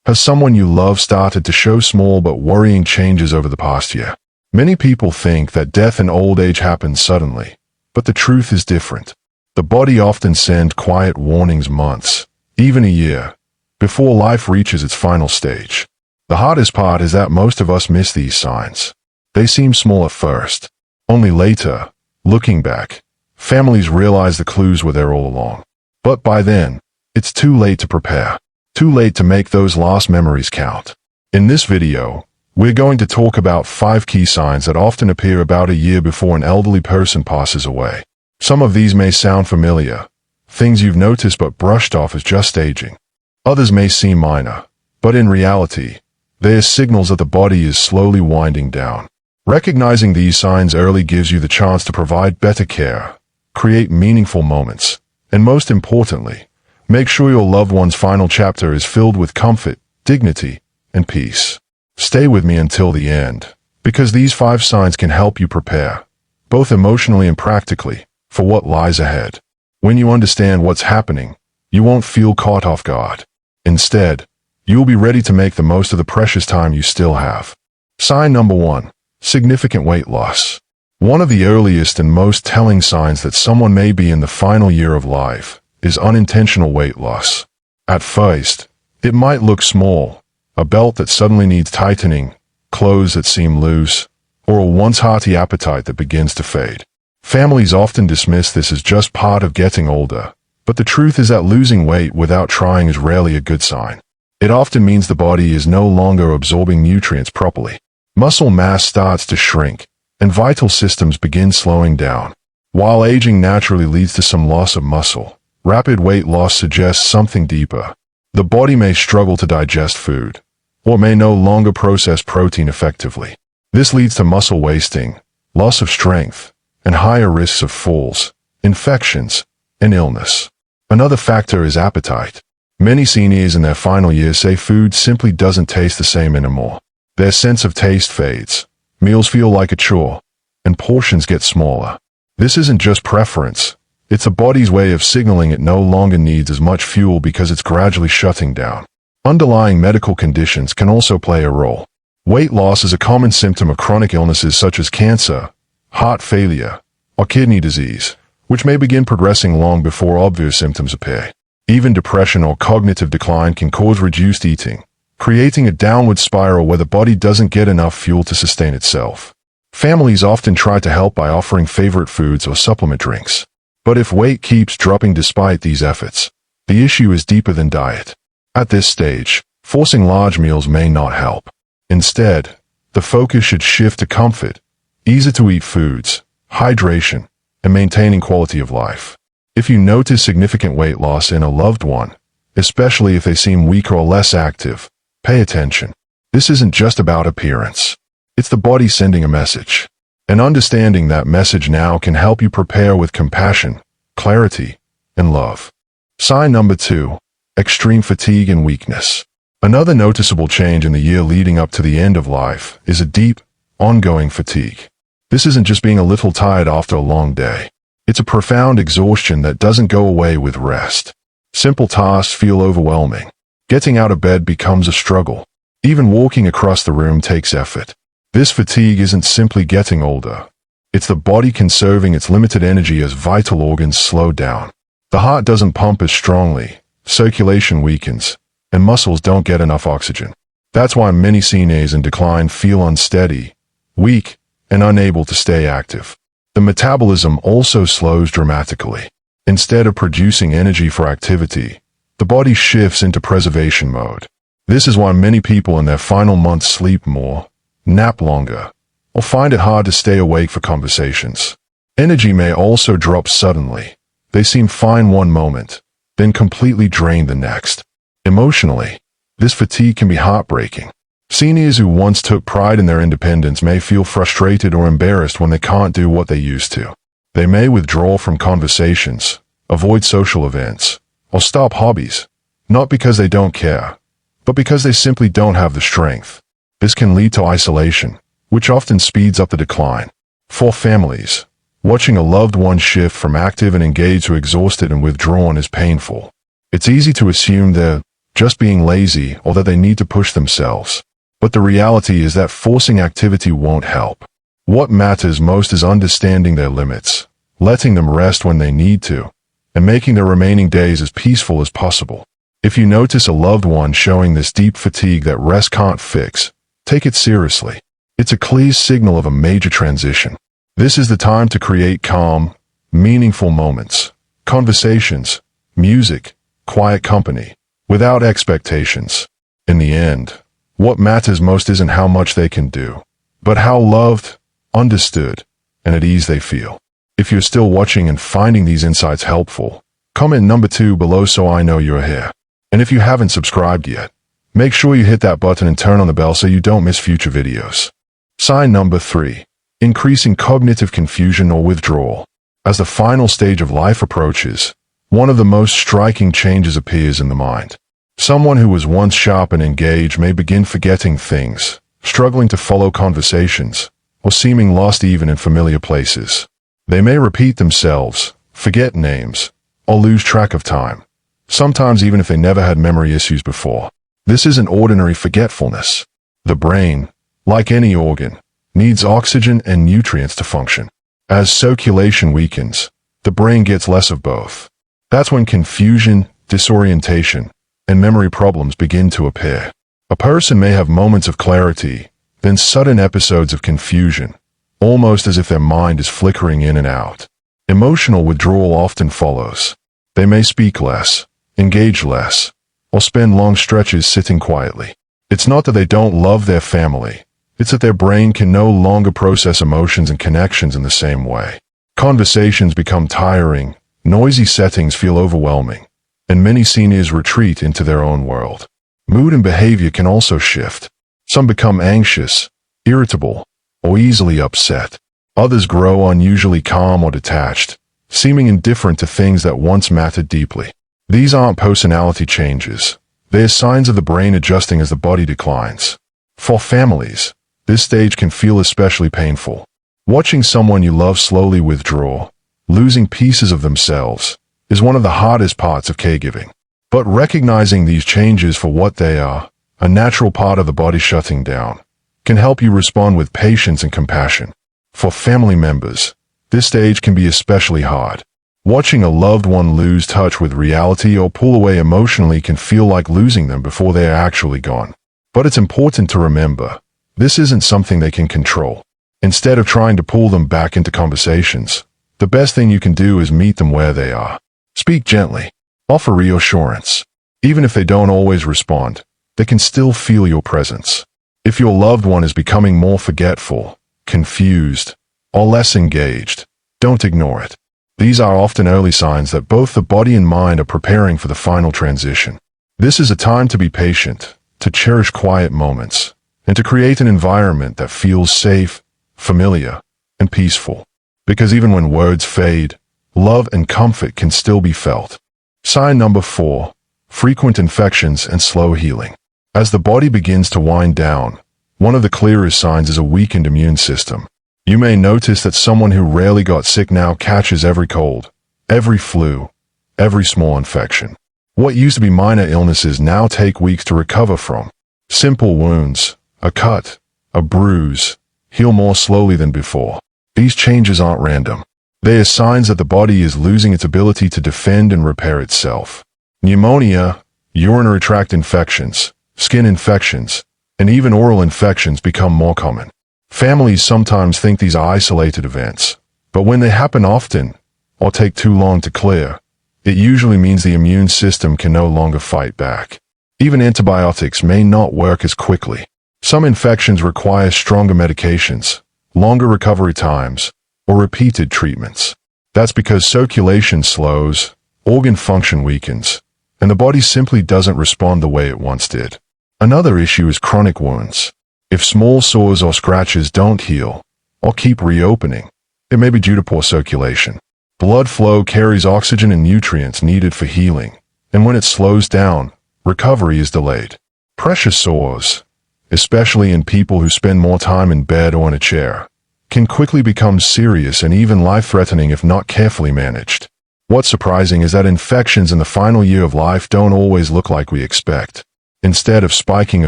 Has someone you love started to show small but worrying changes over the past year? Many people think that death and old age happen suddenly, but the truth is different. The body often sends quiet warnings months, even a year, before life reaches its final stage. The hardest part is that most of us miss these signs. They seem small at first. Only later, looking back, families realize the clues were there all along. But by then, it's too late to prepare. Too late to make those lost memories count. In this video, we're going to talk about 5 key signs that often appear about a year before an elderly person passes away. Some of these may sound familiar, things you've noticed but brushed off as just aging. Others may seem minor, but in reality, they are signals that the body is slowly winding down. Recognizing these signs early gives you the chance to provide better care, create meaningful moments, and most importantly, make sure your loved one's final chapter is filled with comfort, dignity, and peace. Stay with me until the end, because these 5 signs can help you prepare, both emotionally and practically, for what lies ahead. When you understand what's happening, you won't feel caught off guard. Instead, you'll be ready to make the most of the precious time you still have. Sign number 1. Significant weight loss. One of the earliest and most telling signs that someone may be in the final year of life is unintentional weight loss. At first, it might look small, a belt that suddenly needs tightening, clothes that seem loose, or a once hearty appetite that begins to fade. Families often dismiss this as just part of getting older, but the truth is that losing weight without trying is rarely a good sign. It often means the body is no longer absorbing nutrients properly. Muscle mass starts to shrink, and vital systems begin slowing down. While aging naturally leads to some loss of muscle, rapid weight loss suggests something deeper. The body may struggle to digest food, or may no longer process protein effectively. This leads to muscle wasting, loss of strength, and higher risks of falls, infections, and illness. Another factor is appetite. Many seniors in their final years say food simply doesn't taste the same anymore. Their sense of taste fades, meals feel like a chore, and portions get smaller. This isn't just preference. It's the body's way of signaling it no longer needs as much fuel because it's gradually shutting down. Underlying medical conditions can also play a role. Weight loss is a common symptom of chronic illnesses such as cancer, heart failure, or kidney disease, which may begin progressing long before obvious symptoms appear. Even depression or cognitive decline can cause reduced eating, creating a downward spiral where the body doesn't get enough fuel to sustain itself. Families often try to help by offering favorite foods or supplement drinks. But if weight keeps dropping despite these efforts, the issue is deeper than diet. At this stage, forcing large meals may not help. Instead, the focus should shift to comfort, easy-to-eat foods, hydration, and maintaining quality of life. If you notice significant weight loss in a loved one, especially if they seem weaker or less active, pay attention. This isn't just about appearance. It's the body sending a message. And understanding that message now can help you prepare with compassion, clarity, and love. Sign number 2. Extreme fatigue and weakness. Another noticeable change in the year leading up to the end of life is a deep, ongoing fatigue. This isn't just being a little tired after a long day. It's a profound exhaustion that doesn't go away with rest. Simple tasks feel overwhelming. Getting out of bed becomes a struggle. Even walking across the room takes effort. This fatigue isn't simply getting older. It's the body conserving its limited energy as vital organs slow down. The heart doesn't pump as strongly, circulation weakens, and muscles don't get enough oxygen. That's why many seniors in decline feel unsteady, weak, and unable to stay active. The metabolism also slows dramatically. Instead of producing energy for activity, the body shifts into preservation mode. This is why many people in their final months sleep more, nap longer, or find it hard to stay awake for conversations. Energy may also drop suddenly. They seem fine one moment, then completely drained the next. Emotionally, this fatigue can be heartbreaking. Seniors who once took pride in their independence may feel frustrated or embarrassed when they can't do what they used to. They may withdraw from conversations, avoid social events, or stop hobbies, not because they don't care, but because they simply don't have the strength. This can lead to isolation, which often speeds up the decline. For families, watching a loved one shift from active and engaged to exhausted and withdrawn is painful. It's easy to assume they're just being lazy, or that they need to push themselves. But the reality is that forcing activity won't help. What matters most is understanding their limits, letting them rest when they need to, and making their remaining days as peaceful as possible. If you notice a loved one showing this deep fatigue that rest can't fix, take it seriously. It's a clear signal of a major transition. This is the time to create calm, meaningful moments, conversations, music, quiet company, without expectations. In the end, what matters most isn't how much they can do, but how loved, understood, and at ease they feel. If you're still watching and finding these insights helpful, comment number 2 below so I know you're here. And if you haven't subscribed yet, make sure you hit that button and turn on the bell so you don't miss future videos. Sign number 3. Increasing cognitive confusion or withdrawal. As the final stage of life approaches, one of the most striking changes appears in the mind. Someone who was once sharp and engaged may begin forgetting things, struggling to follow conversations, or seeming lost even in familiar places. They may repeat themselves, forget names, or lose track of time, sometimes even if they never had memory issues before. This isn't ordinary forgetfulness. The brain, like any organ, needs oxygen and nutrients to function. As circulation weakens, the brain gets less of both. That's when confusion, disorientation, and memory problems begin to appear. A person may have moments of clarity, then sudden episodes of confusion, almost as if their mind is flickering in and out. Emotional withdrawal often follows. They may speak less, engage less, or spend long stretches sitting quietly. It's not that they don't love their family, it's that their brain can no longer process emotions and connections in the same way. Conversations become tiring, noisy settings feel overwhelming, and many seniors retreat into their own world. Mood and behavior can also shift. Some become anxious, irritable, or easily upset. Others grow unusually calm or detached, seeming indifferent to things that once mattered deeply. These aren't personality changes. They're signs of the brain adjusting as the body declines. For families, this stage can feel especially painful. Watching someone you love slowly withdraw, losing pieces of themselves, is one of the hardest parts of caregiving. But recognizing these changes for what they are, a natural part of the body shutting down, can help you respond with patience and compassion. For family members, this stage can be especially hard. Watching a loved one lose touch with reality or pull away emotionally can feel like losing them before they are actually gone. But it's important to remember, this isn't something they can control. Instead of trying to pull them back into conversations, the best thing you can do is meet them where they are. Speak gently. Offer reassurance. Even if they don't always respond, they can still feel your presence. If your loved one is becoming more forgetful, confused, or less engaged, don't ignore it. These are often early signs that both the body and mind are preparing for the final transition. This is a time to be patient, to cherish quiet moments, and to create an environment that feels safe, familiar, and peaceful. Because even when words fade, love and comfort can still be felt. Sign number 4. Frequent infections and slow healing. As the body begins to wind down, one of the clearest signs is a weakened immune system. You may notice that someone who rarely got sick now catches every cold, every flu, every small infection. What used to be minor illnesses now take weeks to recover from. Simple wounds, a cut, a bruise, heal more slowly than before. These changes aren't random. They are signs that the body is losing its ability to defend and repair itself. Pneumonia, urinary tract infections, skin infections, and even oral infections become more common. Families sometimes think these are isolated events, but when they happen often, or take too long to clear, it usually means the immune system can no longer fight back. Even antibiotics may not work as quickly. Some infections require stronger medications, longer recovery times, or repeated treatments. That's because circulation slows, organ function weakens, and the body simply doesn't respond the way it once did. Another issue is chronic wounds. If small sores or scratches don't heal, or keep reopening, it may be due to poor circulation. Blood flow carries oxygen and nutrients needed for healing, and when it slows down, recovery is delayed. Pressure sores, especially in people who spend more time in bed or in a chair, can quickly become serious and even life-threatening if not carefully managed. What's surprising is that infections in the final year of life don't always look like we expect. Instead of spiking a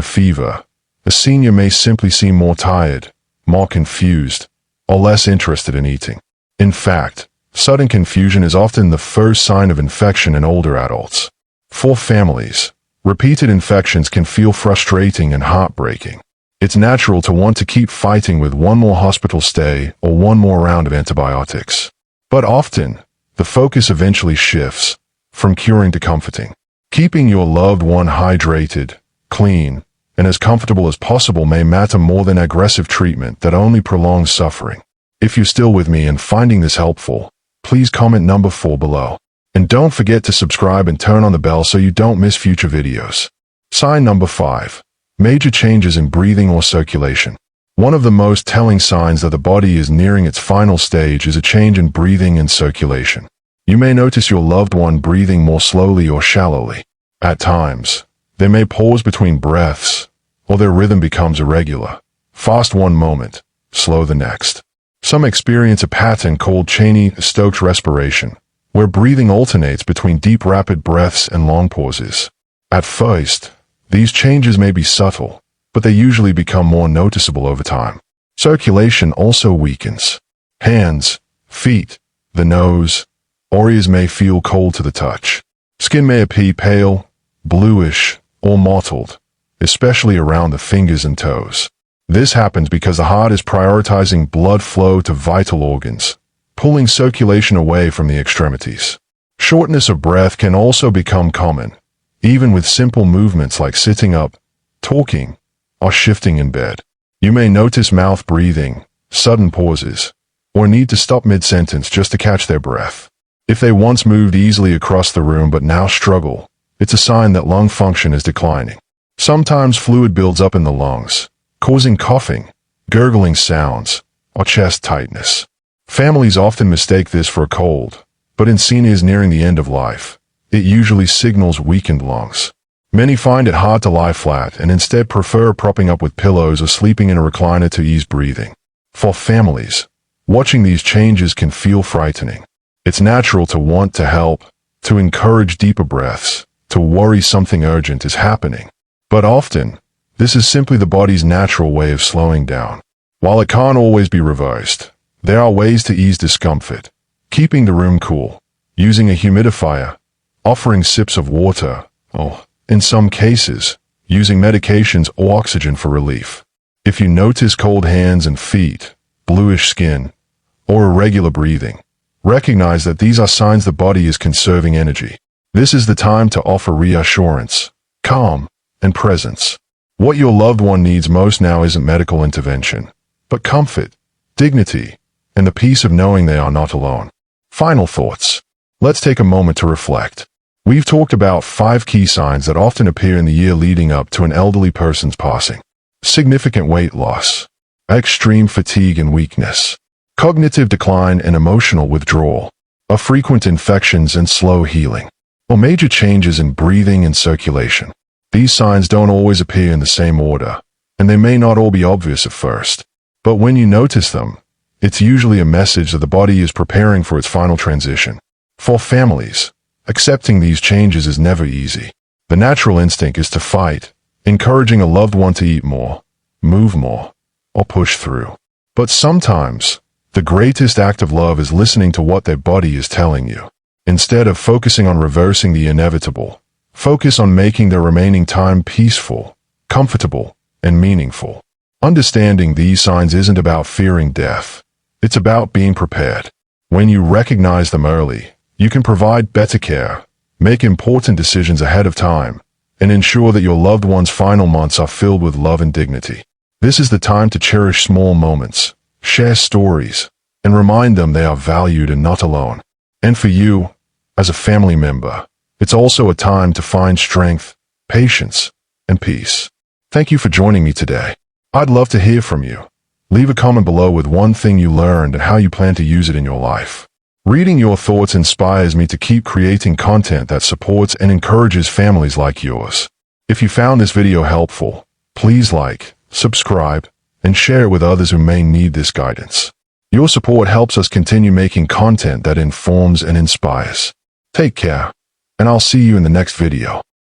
fever, a senior may simply seem more tired, more confused, or less interested in eating. In fact, sudden confusion is often the first sign of infection in older adults. For families, repeated infections can feel frustrating and heartbreaking. It's natural to want to keep fighting with one more hospital stay or one more round of antibiotics. But often, the focus eventually shifts from curing to comforting. Keeping your loved one hydrated, clean, and as comfortable as possible may matter more than aggressive treatment that only prolongs suffering. If you're still with me and finding this helpful, please comment number 4 below. And don't forget to subscribe and turn on the bell so you don't miss future videos. Sign number 5. Major changes in breathing or circulation. One of the most telling signs that the body is nearing its final stage is a change in breathing and circulation. You may notice your loved one breathing more slowly or shallowly. At times, they may pause between breaths, or their rhythm becomes irregular. Fast one moment, slow the next. Some experience a pattern called Cheney-Stokes respiration, where breathing alternates between deep rapid breaths and long pauses. At first, these changes may be subtle, but they usually become more noticeable over time. Circulation also weakens. Hands, feet, the nose, or ears may feel cold to the touch. Skin may appear pale, bluish, or mottled, especially around the fingers and toes. This happens because the heart is prioritizing blood flow to vital organs, pulling circulation away from the extremities. Shortness of breath can also become common, even with simple movements like sitting up, talking, or shifting in bed. You may notice mouth breathing, sudden pauses, or need to stop mid-sentence just to catch their breath. If they once moved easily across the room but now struggle, it's a sign that lung function is declining. Sometimes fluid builds up in the lungs, causing coughing, gurgling sounds, or chest tightness. Families often mistake this for a cold, but in seniors nearing the end of life, it usually signals weakened lungs. Many find it hard to lie flat and instead prefer propping up with pillows or sleeping in a recliner to ease breathing. For families, watching these changes can feel frightening. It's natural to want to help, to encourage deeper breaths, to worry something urgent is happening. But often, this is simply the body's natural way of slowing down. While it can't always be reversed, there are ways to ease discomfort. Keeping the room cool, using a humidifier, offering sips of water, or, in some cases, using medications or oxygen for relief. If you notice cold hands and feet, bluish skin, or irregular breathing, recognize that these are signs the body is conserving energy. This is the time to offer reassurance, calm, and presence. What your loved one needs most now isn't medical intervention, but comfort, dignity, and the peace of knowing they are not alone. Final thoughts. Let's take a moment to reflect. We've talked about 5 key signs that often appear in the year leading up to an elderly person's passing. Significant weight loss, extreme fatigue and weakness, cognitive decline and emotional withdrawal, frequent infections and slow healing, or major changes in breathing and circulation. These signs don't always appear in the same order, and they may not all be obvious at first. But when you notice them, it's usually a message that the body is preparing for its final transition. For families, accepting these changes is never easy. The natural instinct is to fight, encouraging a loved one to eat more, move more, or push through. But sometimes, the greatest act of love is listening to what their body is telling you. Instead of focusing on reversing the inevitable, focus on making the remaining time peaceful, comfortable, and meaningful. Understanding these signs isn't about fearing death. It's about being prepared. When you recognize them early, you can provide better care, make important decisions ahead of time, and ensure that your loved one's final months are filled with love and dignity. This is the time to cherish small moments, share stories, and remind them they are valued and not alone. And for you, as a family member, it's also a time to find strength, patience, and peace. Thank you for joining me today. I'd love to hear from you. Leave a comment below with one thing you learned and how you plan to use it in your life. Reading your thoughts inspires me to keep creating content that supports and encourages families like yours. If you found this video helpful, please like, subscribe, and share it with others who may need this guidance. Your support helps us continue making content that informs and inspires. Take care, and I'll see you in the next video.